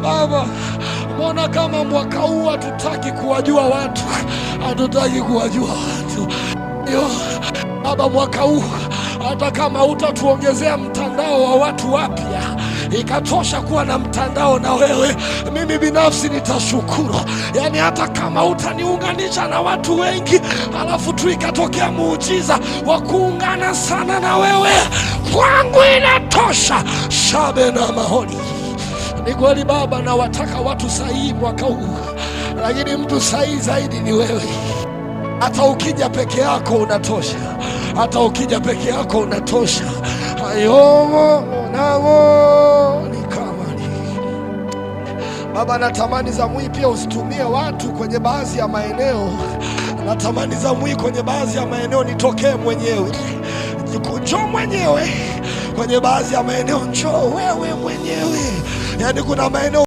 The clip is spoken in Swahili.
Baba, mbona kama mwaka huu hatutaki kuwajua watu, hatutaki kuwajua watu. Baba, mwaka huu hata kama utatuongezea mtandao wa watu wapya, ikatosha kuwa na mtandao na wewe, mimi binafsi nitashukuru. Yani hata kama utaniunganisha na watu wengi, alafu tu ikatokea muujiza wa kuungana sana na wewe, kwangu inatosha. Shabe na mahoni. Ni kweli Baba, na wataka watu sahihi mwaka huu, lakini mtu sahihi zaidi ni wewe. Hata ukija peke yako unatosha, hata ukija peke yako unatosha. Ayomo namo ni kama ni Baba, natamani Zamwi pia usitumie watu kwenye baadhi ya maeneo. Natamani Zamwi kwenye baadhi ya maeneo nitokee mwenyewe, njoo mwenyewe kwenye baadhi ya maeneo, njoo wewe mwenyewe. Yani kuna maeneo